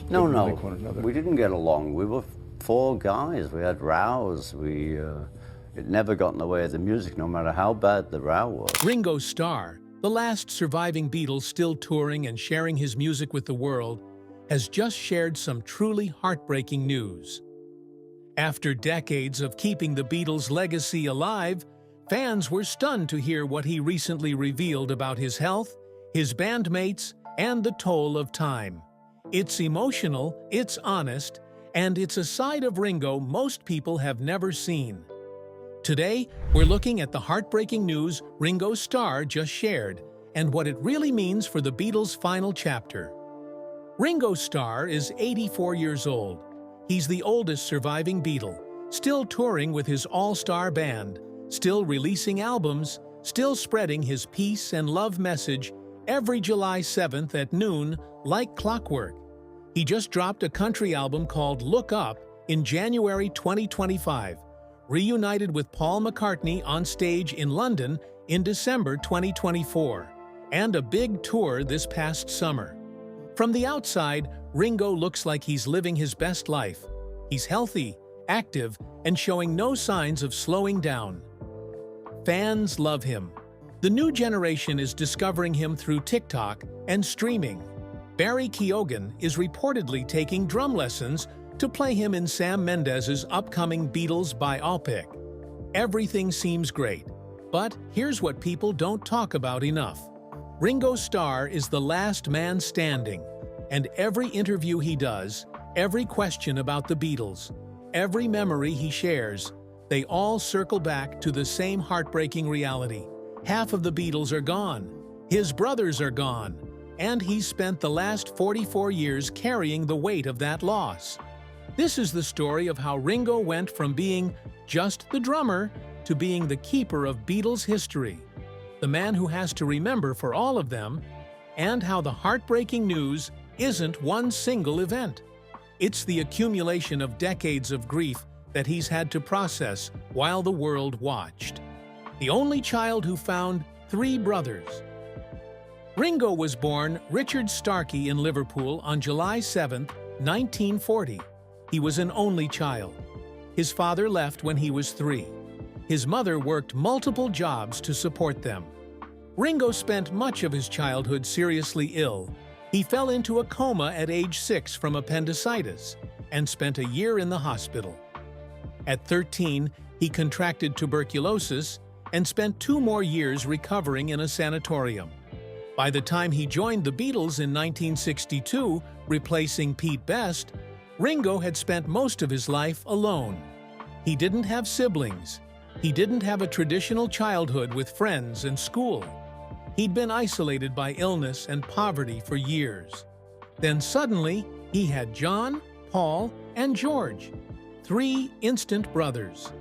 No, didn't like no, one another? we didn't get along. We were four guys. We had rows. It never got in the way of the music, no matter how bad the row was. Ringo Starr, the last surviving Beatle still touring and sharing his music with the world, has just shared some truly heartbreaking news. After decades of keeping the Beatles' legacy alive, fans were stunned to hear what he recently revealed about his health, his bandmates, and the toll of time. It's emotional, it's honest, and it's a side of Ringo most people have never seen. Today, we're looking at the heartbreaking news Ringo Starr just shared and what it really means for the Beatles' final chapter. Ringo Starr is 84 years old. He's the oldest surviving Beatle, still touring with his all-star band, still releasing albums, still spreading his peace and love message every July 7th at noon like clockwork. He just dropped a country album called Look Up in January 2025, reunited with Paul McCartney on stage in London in December 2024, and a big tour this past summer. From the outside, Ringo looks like he's living his best life. He's healthy, active, and showing no signs of slowing down. Fans love him. The new generation is discovering him through TikTok and streaming. Barry Keoghan is reportedly taking drum lessons to play him in Sam Mendes's upcoming Beatles biopic. Everything seems great, but here's what people don't talk about enough. Ringo Starr is the last man standing, and every interview he does, every question about the Beatles, every memory he shares, they all circle back to the same heartbreaking reality. Half of the Beatles are gone, his brothers are gone, and he's spent the last 44 years carrying the weight of that loss. This is the story of how Ringo went from being just the drummer to being the keeper of Beatles history, the man who has to remember for all of them, and how the heartbreaking news isn't one single event. It's the accumulation of decades of grief that he's had to process while the world watched. The only child who found 3 brothers. Ringo was born Richard Starkey in Liverpool on July 7, 1940. He was an only child. His father left when he was 3. His mother worked multiple jobs to support them. Ringo spent much of his childhood seriously ill. He fell into a coma at age 6 from appendicitis and spent a year in the hospital. At 13, he contracted tuberculosis and spent 2 more years recovering in a sanatorium. By the time he joined the Beatles in 1962, replacing Pete Best, Ringo had spent most of his life alone. He didn't have siblings. He didn't have a traditional childhood with friends and school. He'd been isolated by illness and poverty for years. Then suddenly, he had John, Paul, and George, 3 instant brothers.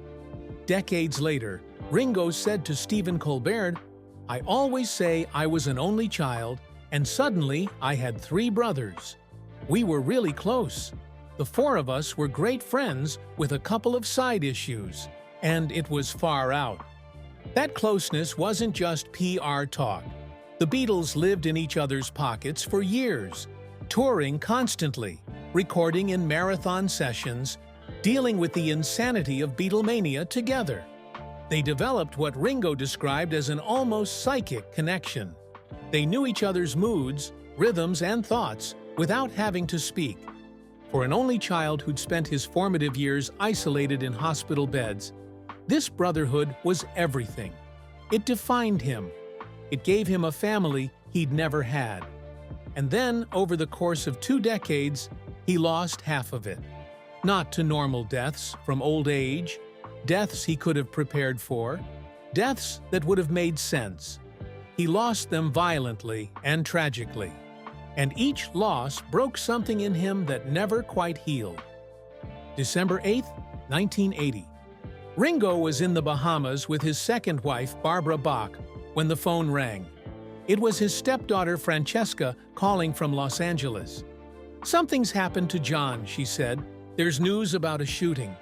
Decades later, Ringo said to Stephen Colbert, "I always say I was an only child, and suddenly I had 3 brothers. We were really close. The 4 of us were great friends with a couple of side issues, and it was far out." That closeness wasn't just PR talk. The Beatles lived in each other's pockets for years, touring constantly, recording in marathon sessions, dealing with the insanity of Beatlemania together. They developed what Ringo described as an almost psychic connection. They knew each other's moods, rhythms, and thoughts without having to speak. For an only child who'd spent his formative years isolated in hospital beds, this brotherhood was everything. It defined him. It gave him a family he'd never had. And then, over the course of 2 decades, he lost half of it. Not to normal deaths from old age, deaths he could have prepared for, deaths that would have made sense. He lost them violently and tragically, and each loss broke something in him that never quite healed. December 8, 1980. Ringo was in the Bahamas with his second wife, Barbara Bach, when the phone rang. It was his stepdaughter, Francesca, calling from Los Angeles. "Something's happened to John," she said. "There's news about a shooting."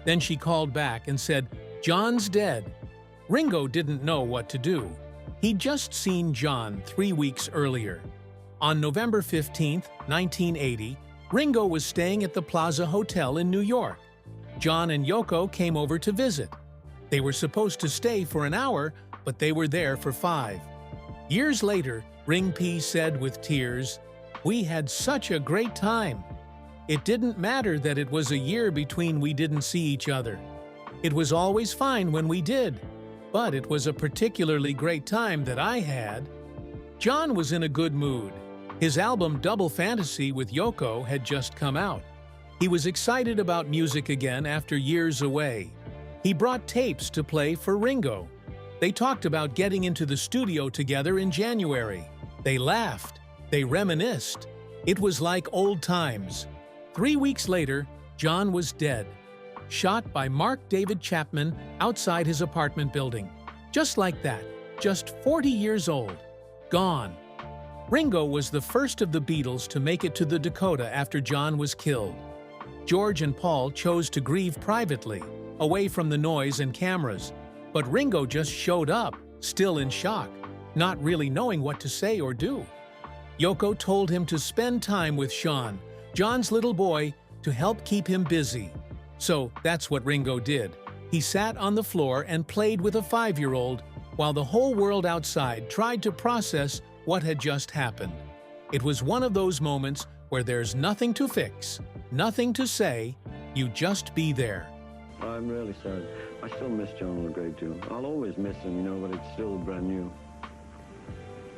Then she called back and said, "John's dead." Ringo didn't know what to do. He'd just seen John 3 weeks earlier. On November 15, 1980, Ringo was staying at the Plaza Hotel in New York. John and Yoko came over to visit. They were supposed to stay for an hour, but they were there for 5. Years later, Ring P said with tears, "We had such a great time. It didn't matter that it was a year between we didn't see each other. It was always fine when we did, but it was a particularly great time that I had." John was in a good mood. His album Double Fantasy with Yoko had just come out. He was excited about music again after years away. He brought tapes to play for Ringo. They talked about getting into the studio together in January. They laughed. They reminisced. It was like old times. 3 weeks later, John was dead, shot by Mark David Chapman outside his apartment building. Just like that, just 40 years old. Gone. Ringo was the first of the Beatles to make it to the Dakota after John was killed. George and Paul chose to grieve privately, away from the noise and cameras, but Ringo just showed up, still in shock, not really knowing what to say or do. Yoko told him to spend time with Sean, John's little boy, to help keep him busy. So that's what Ringo did. He sat on the floor and played with a 5-year-old while the whole world outside tried to process what had just happened. It was one of those moments where there's nothing to fix, nothing to say, you just be there. I'm really sad. I still miss John a great deal. I'll always miss him, but it's still brand new.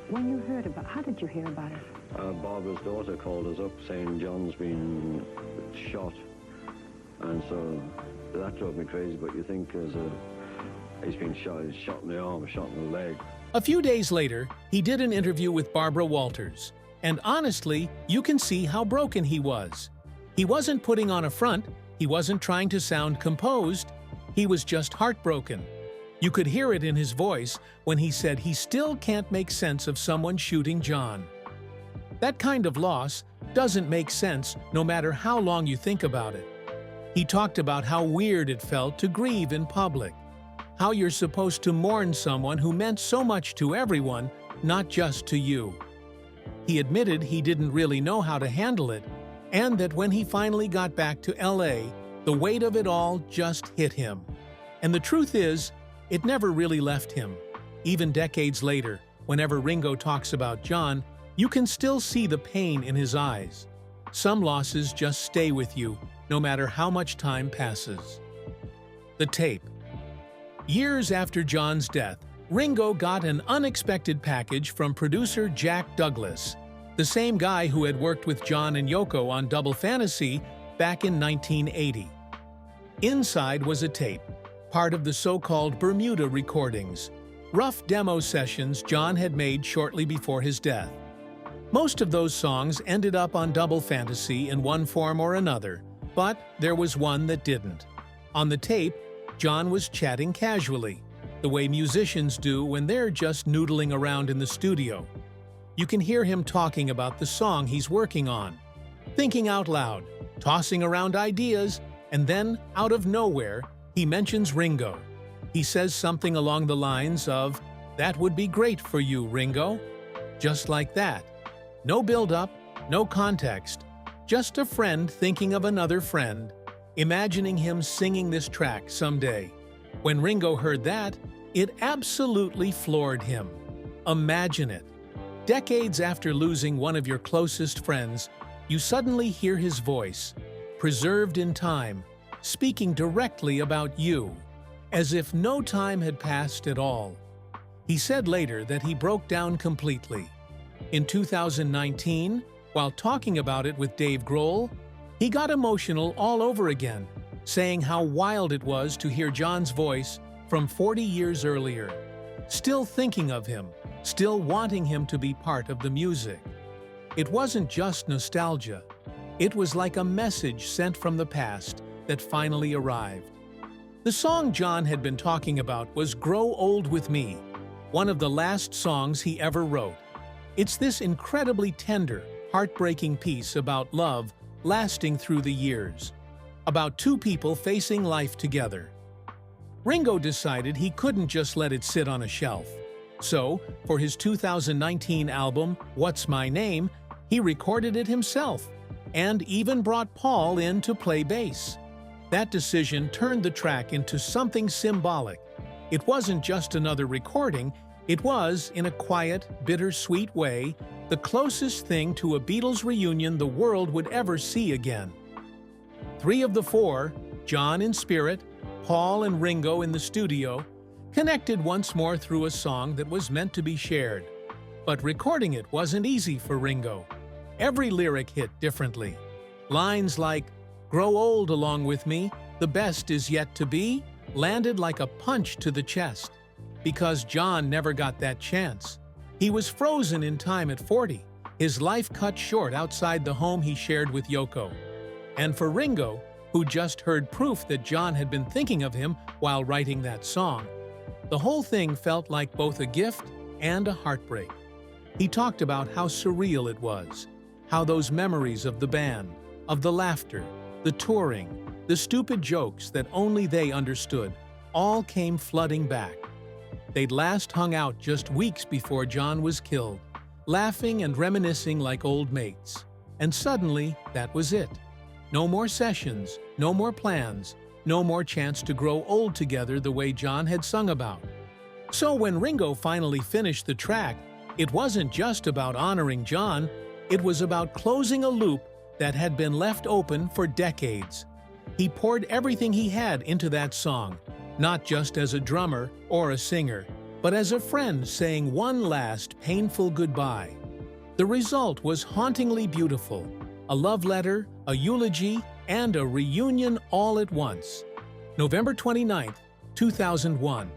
When you heard about, how did you hear about it? Barbara's daughter called us up saying John's been shot. And so that drove me crazy, but you think he's been shot, he's shot in the arm, shot in the leg. A few days later, he did an interview with Barbara Walters. And honestly, you can see how broken he was. He wasn't putting on a front, he wasn't trying to sound composed, he was just heartbroken. You could hear it in his voice when he said he still can't make sense of someone shooting John. That kind of loss doesn't make sense no matter how long you think about it. He talked about how weird it felt to grieve in public, how you're supposed to mourn someone who meant so much to everyone, not just to you. He admitted he didn't really know how to handle it, and that when he finally got back to LA, the weight of it all just hit him. And the truth is, it never really left him. Even decades later, whenever Ringo talks about John, you can still see the pain in his eyes. Some losses just stay with you, no matter how much time passes. The tape. Years after John's death, Ringo got an unexpected package from producer Jack Douglas, the same guy who had worked with John and Yoko on Double Fantasy back in 1980. Inside was a tape, part of the so-called Bermuda recordings, rough demo sessions John had made shortly before his death. Most of those songs ended up on Double Fantasy in one form or another, but there was one that didn't. On the tape, John was chatting casually, the way musicians do when they're just noodling around in the studio. You can hear him talking about the song he's working on, thinking out loud, tossing around ideas, and then, out of nowhere, he mentions Ringo. He says something along the lines of, "That would be great for you, Ringo." Just like that. No build-up, no context, just a friend thinking of another friend, imagining him singing this track someday. When Ringo heard that, it absolutely floored him. Imagine it. Decades after losing one of your closest friends, you suddenly hear his voice, preserved in time, speaking directly about you, as if no time had passed at all. He said later that he broke down completely. In 2019, while talking about it with Dave Grohl, he got emotional all over again, saying how wild it was to hear John's voice from 40 years earlier, still thinking of him, still wanting him to be part of the music. It wasn't just nostalgia. It was like a message sent from the past that finally arrived. The song John had been talking about was "Grow Old With Me," one of the last songs he ever wrote. It's this incredibly tender, heartbreaking piece about love lasting through the years, about two people facing life together. Ringo decided he couldn't just let it sit on a shelf. So, for his 2019 album, What's My Name, he recorded it himself. and even brought Paul in to play bass. That decision turned the track into something symbolic. It wasn't just another recording, it was, in a quiet, bittersweet way, the closest thing to a Beatles reunion the world would ever see again. Three of the four, John in spirit, Paul and Ringo in the studio, connected once more through a song that was meant to be shared. But recording it wasn't easy for Ringo. Every lyric hit differently. Lines like, "Grow old along with me, the best is yet to be," landed like a punch to the chest. Because John never got that chance. He was frozen in time at 40, his life cut short outside the home he shared with Yoko. And for Ringo, who just heard proof that John had been thinking of him while writing that song, the whole thing felt like both a gift and a heartbreak. He talked about how surreal it was, how those memories of the band, of the laughter, the touring, the stupid jokes that only they understood, all came flooding back. They'd last hung out just weeks before John was killed, laughing and reminiscing like old mates. And suddenly, that was it. No more sessions, no more plans, no more chance to grow old together the way John had sung about. So when Ringo finally finished the track, it wasn't just about honoring John, it was about closing a loop that had been left open for decades. He poured everything he had into that song, not just as a drummer or a singer, but as a friend saying one last painful goodbye. The result was hauntingly beautiful, a love letter, a eulogy, and a reunion all at once. November 29, 2001.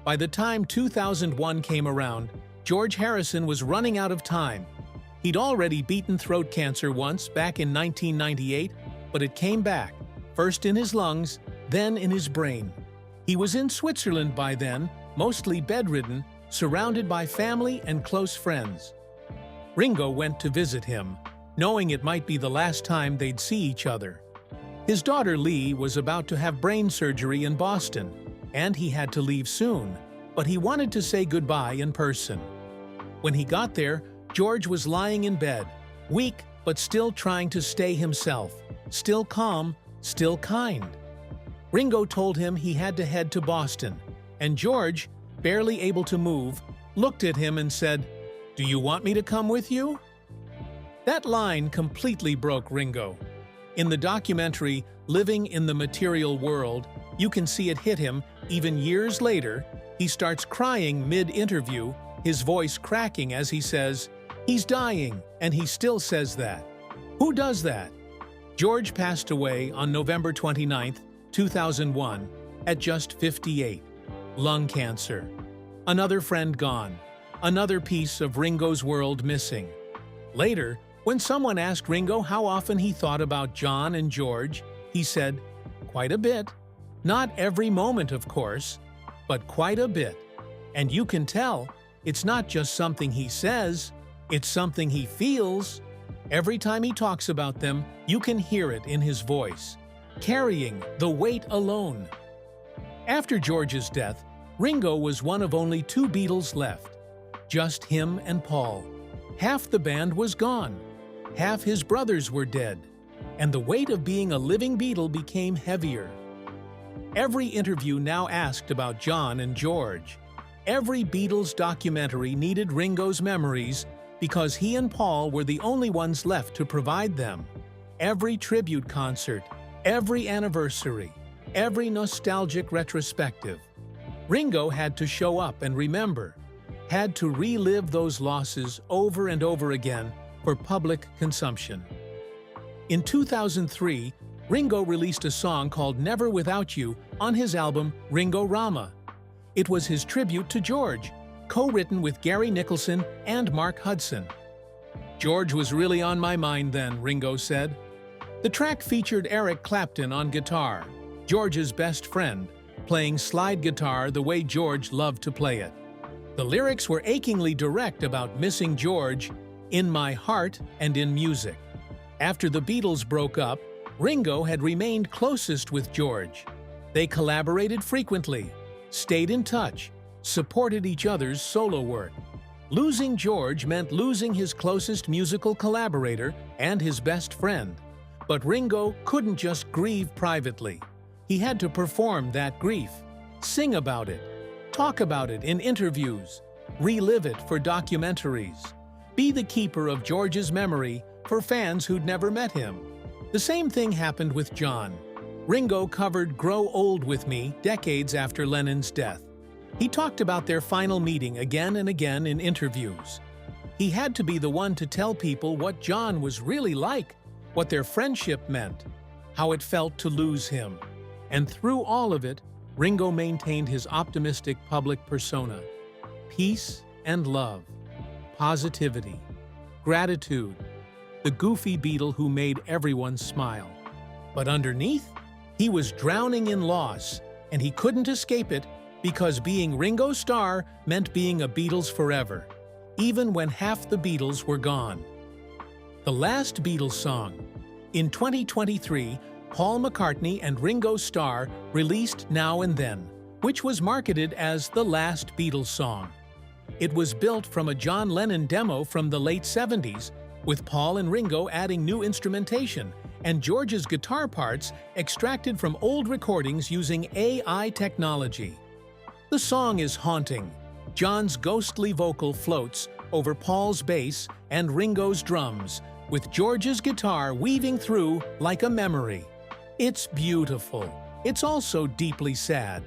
By the time 2001 came around, George Harrison was running out of time. He'd already beaten throat cancer once back in 1998, but it came back, first in his lungs, then in his brain. He was in Switzerland by then, mostly bedridden, surrounded by family and close friends. Ringo went to visit him, knowing it might be the last time they'd see each other. His daughter Lee was about to have brain surgery in Boston, and he had to leave soon, but he wanted to say goodbye in person. When he got there, George was lying in bed, weak but still trying to stay himself, still calm, still kind. Ringo told him he had to head to Boston, and George, barely able to move, looked at him and said, "Do you want me to come with you?" That line completely broke Ringo. In the documentary Living in the Material World, you can see it hit him even years later. He starts crying mid-interview, his voice cracking as he says, he's dying, and he still says that. Who does that? George passed away on November 29, 2001, at just 58. Lung cancer. Another friend gone. Another piece of Ringo's world missing. Later, when someone asked Ringo how often he thought about John and George, he said, "Quite a bit. Not every moment, of course, but quite a bit." And you can tell, it's not just something he says, it's something he feels. Every time he talks about them, you can hear it in his voice, carrying the weight alone. After George's death, Ringo was one of only two Beatles left. Just him and Paul. Half the band was gone. Half his brothers were dead. And the weight of being a living Beatle became heavier. Every interview now asked about John and George. Every Beatles documentary needed Ringo's memories because he and Paul were the only ones left to provide them. Every tribute concert, every anniversary, every nostalgic retrospective. Ringo had to show up and remember, had to relive those losses over and over again for public consumption. In 2003, Ringo released a song called Never Without You on his album Ringo-Rama. It was his tribute to George, co-written with Gary Nicholson and Mark Hudson. "George was really on my mind then," Ringo said. The track featured Eric Clapton on guitar, George's best friend, playing slide guitar the way George loved to play it. The lyrics were achingly direct about missing George in my heart and in music. After the Beatles broke up, Ringo had remained closest with George. They collaborated frequently, stayed in touch, supported each other's solo work. Losing George meant losing his closest musical collaborator and his best friend. But Ringo couldn't just grieve privately. He had to perform that grief, sing about it, talk about it in interviews, relive it for documentaries, be the keeper of George's memory for fans who'd never met him. The same thing happened with John. Ringo covered Grow Old With Me decades after Lennon's death. He talked about their final meeting again and again in interviews. He had to be the one to tell people what John was really like, what their friendship meant, how it felt to lose him. And through all of it, Ringo maintained his optimistic public persona. Peace and love, positivity, gratitude, the goofy Beatle who made everyone smile. But underneath, he was drowning in loss, and he couldn't escape it because being Ringo Starr meant being a Beatles forever, even when half the Beatles were gone. The last Beatles song. In 2023, Paul McCartney and Ringo Starr released Now and Then, which was marketed as the last Beatles song. It was built from a John Lennon demo from the late 70s, with Paul and Ringo adding new instrumentation and George's guitar parts extracted from old recordings using AI technology. The song is haunting. John's ghostly vocal floats over Paul's bass and Ringo's drums, with George's guitar weaving through like a memory. It's beautiful. It's also deeply sad,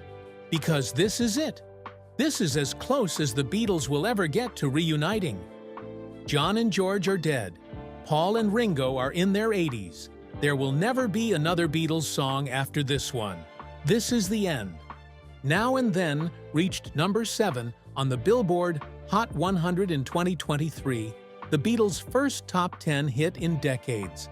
because this is it. This is as close as the Beatles will ever get to reuniting. John and George are dead. Paul and Ringo are in their 80s. There will never be another Beatles song after this one. This is the end. Now and Then reached number 7 on the Billboard Hot 100 in 2023, the Beatles' first top 10 hit in decades.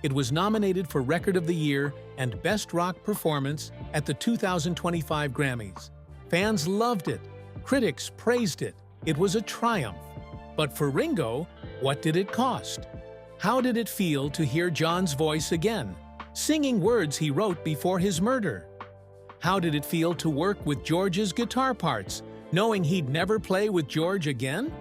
It was nominated for Record of the Year and Best Rock Performance at the 2025 Grammys. Fans loved it. Critics praised it. It was a triumph. But for Ringo, what did it cost? How did it feel to hear John's voice again, singing words he wrote before his murder? How did it feel to work with George's guitar parts, knowing he'd never play with George again?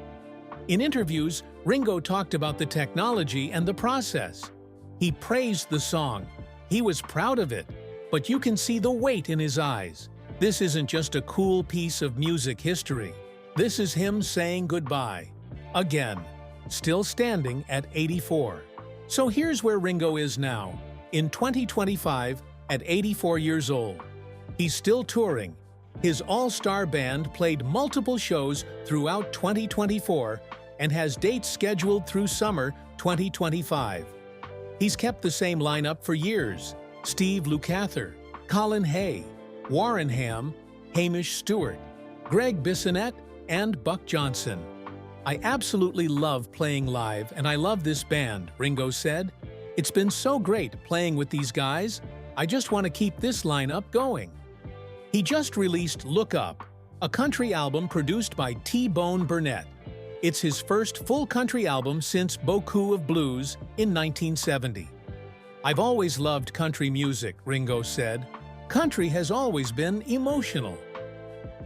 In interviews, Ringo talked about the technology and the process. He praised the song. He was proud of it, but you can see the weight in his eyes. This isn't just a cool piece of music history. This is him saying goodbye. Again, still standing at 84. So here's where Ringo is now, in 2025, at 84 years old. He's still touring. His all-star band played multiple shows throughout 2024 and has dates scheduled through summer 2025. He's kept the same lineup for years: Steve Lukather, Colin Hay, Warren Ham, Hamish Stewart, Greg Bissonette, and Buck Johnson. "I absolutely love playing live, and I love this band," Ringo said. "It's been so great playing with these guys. I just want to keep this lineup going." He just released Look Up, a country album produced by T-Bone Burnett. It's his first full country album since Beaucoup of Blues in 1970. "I've always loved country music," Ringo said. "Country has always been emotional."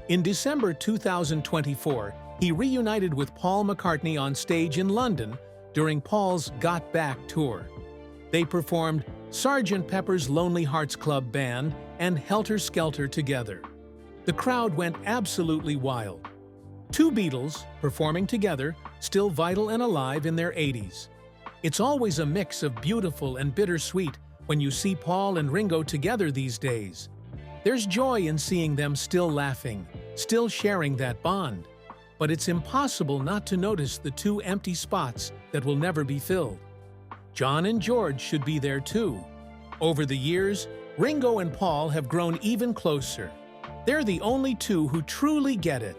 In December 2024, he reunited with Paul McCartney on stage in London during Paul's Got Back tour. They performed Sgt. Pepper's Lonely Hearts Club Band and Helter Skelter together. The crowd went absolutely wild. Two Beatles, performing together, still vital and alive in their 80s. It's always a mix of beautiful and bittersweet when you see Paul and Ringo together these days. There's joy in seeing them still laughing, still sharing that bond. But it's impossible not to notice the two empty spots that will never be filled. John and George should be there too. Over the years, Ringo and Paul have grown even closer. They're the only two who truly get it.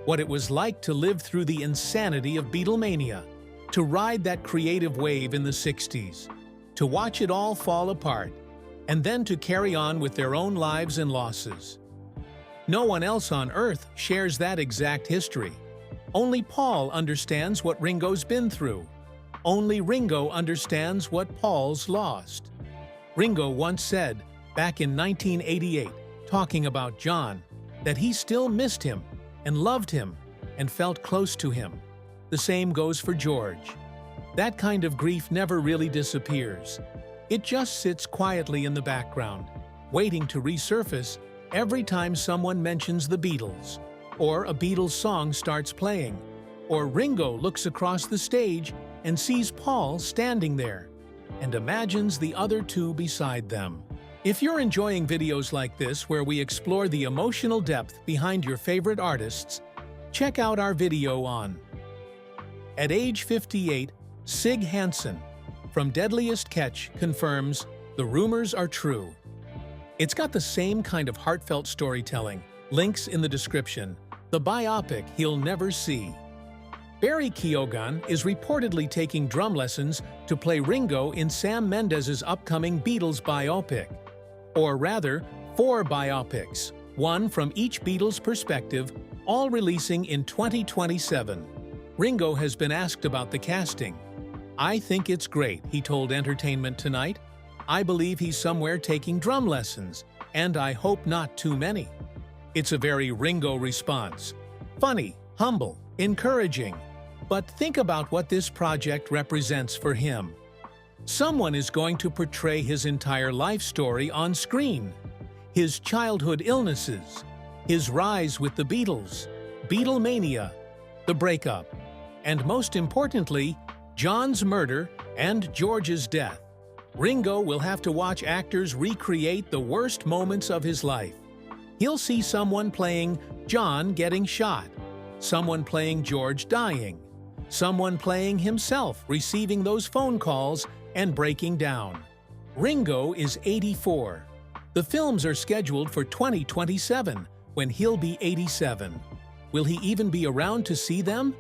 What it was like to live through the insanity of Beatlemania, to ride that creative wave in the 60s, to watch it all fall apart, and then to carry on with their own lives and losses. No one else on Earth shares that exact history. Only Paul understands what Ringo's been through. Only Ringo understands what Paul's lost. Ringo once said, back in 1988, talking about John, that he still missed him and loved him and felt close to him. the same goes for George. That kind of grief never really disappears. It just sits quietly in the background, waiting to resurface every time someone mentions the Beatles, or a Beatles song starts playing, or Ringo looks across the stage and sees Paul standing there, and imagines the other two beside them. If you're enjoying videos like this where we explore the emotional depth behind your favorite artists, check out our video on At age 58, Sig Hansen from Deadliest Catch confirms the rumors are true. It's got the same kind of heartfelt storytelling, links in the description, the biopic he'll never see. Barry Keoghan is reportedly taking drum lessons to play Ringo in Sam Mendes's upcoming Beatles biopic. Or rather, 4 biopics, one from each Beatles perspective, all releasing in 2027. Ringo has been asked about the casting. "I think it's great," he told Entertainment Tonight. "I believe he's somewhere taking drum lessons, and I hope not too many." It's a very Ringo response. Funny, humble, encouraging. But think about what this project represents for him. Someone is going to portray his entire life story on screen. His childhood illnesses, his rise with the Beatles, Beatlemania, the breakup, and most importantly, John's murder and George's death. Ringo will have to watch actors recreate the worst moments of his life. He'll see someone playing John getting shot, someone playing George dying, someone playing himself receiving those phone calls and breaking down. Ringo is 84. The films are scheduled for 2027, when he'll be 87. Will he even be around to see them?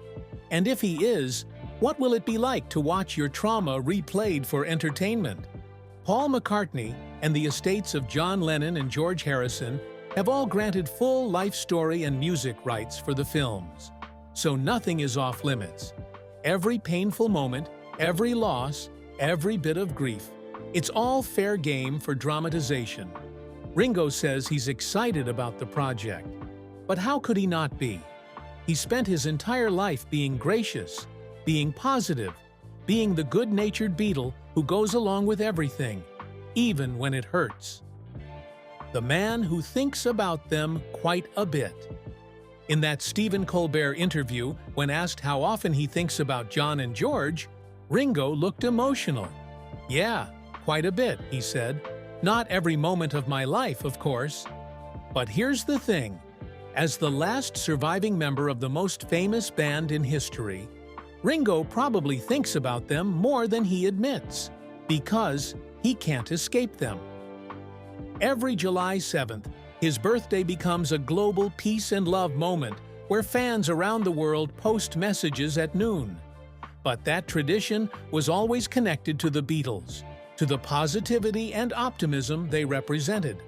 And if he is, what will it be like to watch your trauma replayed for entertainment? Paul McCartney and the estates of John Lennon and George Harrison have all granted full life story and music rights for the films. So nothing is off limits. Every painful moment, every loss, every bit of grief, it's all fair game for dramatization. Ringo says he's excited about the project. But how could he not be? He spent his entire life being gracious, being positive, being the good-natured Beatle who goes along with everything, even when it hurts. The man who thinks about them quite a bit. In that Stephen Colbert interview, when asked how often he thinks about John and George, Ringo looked emotional. "Yeah, quite a bit," he said. "Not every moment of my life, of course. But here's the thing. As the last surviving member of the most famous band in history, Ringo probably thinks about them more than he admits, because he can't escape them." Every July 7th, his birthday becomes a global peace and love moment where fans around the world post messages at noon. But that tradition was always connected to the Beatles, to the positivity and optimism they represented.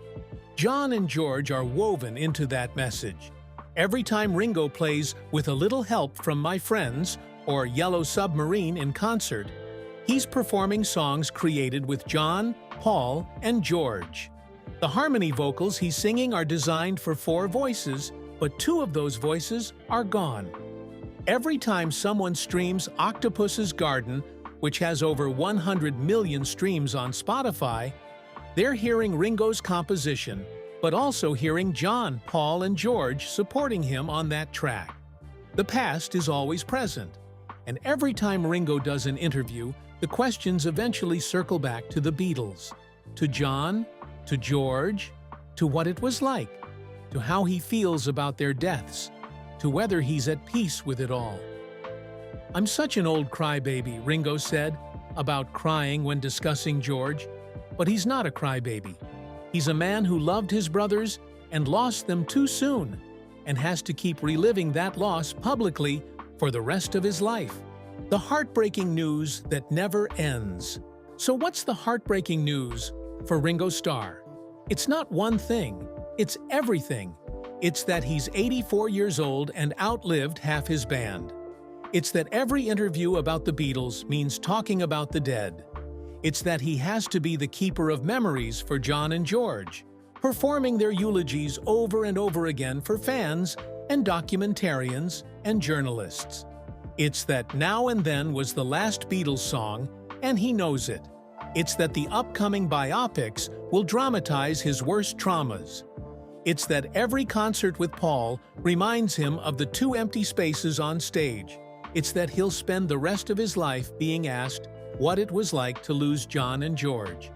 John and George are woven into that message. Every time Ringo plays "With a Little Help from My Friends" or "Yellow Submarine" in concert, he's performing songs created with John, Paul, and George. The harmony vocals he's singing are designed for 4 voices, but 2 of those voices are gone. Every time someone streams Octopus's Garden, which has over 100 million streams on Spotify, they're hearing Ringo's composition, but also hearing John, Paul, and George supporting him on that track. The past is always present, and every time Ringo does an interview, the questions eventually circle back to the Beatles, to John, to George, to what it was like, to how he feels about their deaths, to whether he's at peace with it all. "I'm such an old crybaby," Ringo said, about crying when discussing George. But he's not a crybaby. He's a man who loved his brothers and lost them too soon, and has to keep reliving that loss publicly for the rest of his life. The heartbreaking news that never ends. So what's the heartbreaking news for Ringo Starr? It's not one thing, it's everything. It's that he's 84 years old and outlived half his band. It's that every interview about the Beatles means talking about the dead. It's that he has to be the keeper of memories for John and George, performing their eulogies over and over again for fans and documentarians and journalists. It's that Now and Then was the last Beatles song, and he knows it. It's that the upcoming biopics will dramatize his worst traumas. It's that every concert with Paul reminds him of the 2 empty spaces on stage. It's that he'll spend the rest of his life being asked what it was like to lose John and George.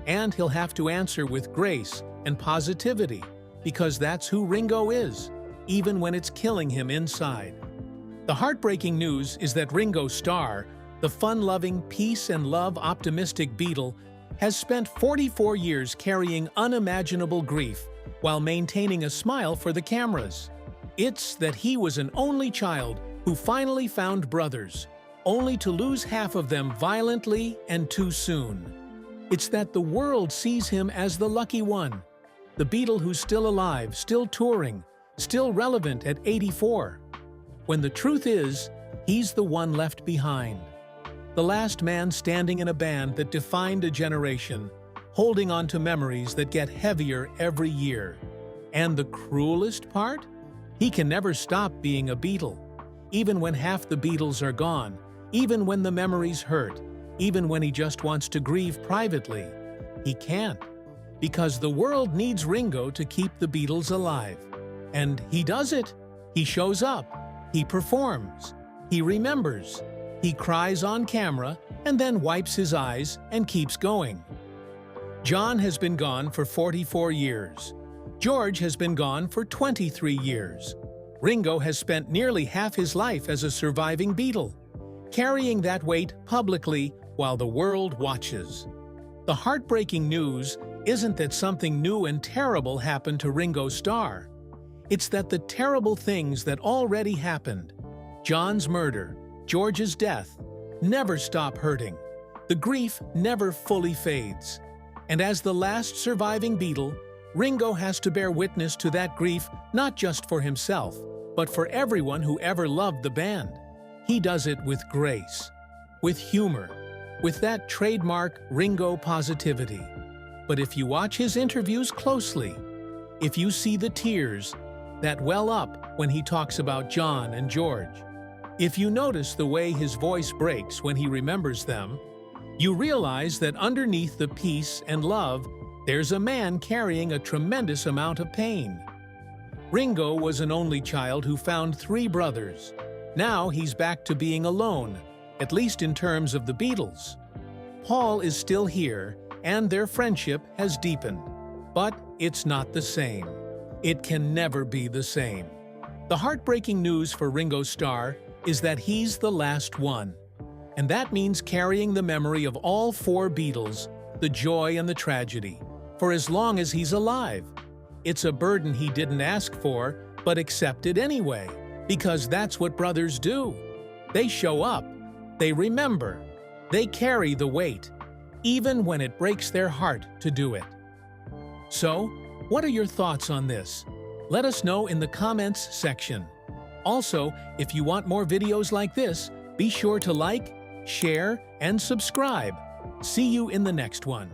And he'll have to answer with grace and positivity, because that's who Ringo is, even when it's killing him inside. The heartbreaking news is that Ringo Starr, the fun-loving, peace and love optimistic Beatle, has spent 44 years carrying unimaginable grief while maintaining a smile for the cameras. It's that he was an only child who finally found brothers, only to lose half of them violently and too soon. It's that the world sees him as the lucky one, the Beatle who's still alive, still touring, still relevant at 84. When the truth is, he's the one left behind. The last man standing in a band that defined a generation, holding on to memories that get heavier every year. And the cruelest part? He can never stop being a Beatle. Even when half the Beatles are gone, even when the memories hurt, even when he just wants to grieve privately, he can't. Because the world needs Ringo to keep the Beatles alive. And he does it. He shows up. He performs. He remembers. He cries on camera and then wipes his eyes and keeps going. John has been gone for 44 years. George has been gone for 23 years. Ringo has spent nearly half his life as a surviving Beatle, carrying that weight publicly while the world watches. The heartbreaking news isn't that something new and terrible happened to Ringo Starr. It's that the terrible things that already happened, John's murder, George's death, never stop hurting. The grief never fully fades. And as the last surviving Beatle, Ringo has to bear witness to that grief not just for himself, but for everyone who ever loved the band. He does it with grace, with humor, with that trademark Ringo positivity. But if you watch his interviews closely, if you see the tears that well up when he talks about John and George, if you notice the way his voice breaks when he remembers them, you realize that underneath the peace and love, there's a man carrying a tremendous amount of pain. Ringo was an only child who found 3 brothers. Now he's back to being alone, at least in terms of the Beatles. Paul is still here, and their friendship has deepened. But it's not the same. It can never be the same. The heartbreaking news for Ringo Starr is that he's the last one. And that means carrying the memory of all 4 Beatles, the joy and the tragedy, for as long as he's alive. It's a burden he didn't ask for, but accepted anyway, because that's what brothers do. They show up, they remember, they carry the weight, even when it breaks their heart to do it. So, what are your thoughts on this? Let us know in the comments section. Also, if you want more videos like this, be sure to like, share, and subscribe. See you in the next one.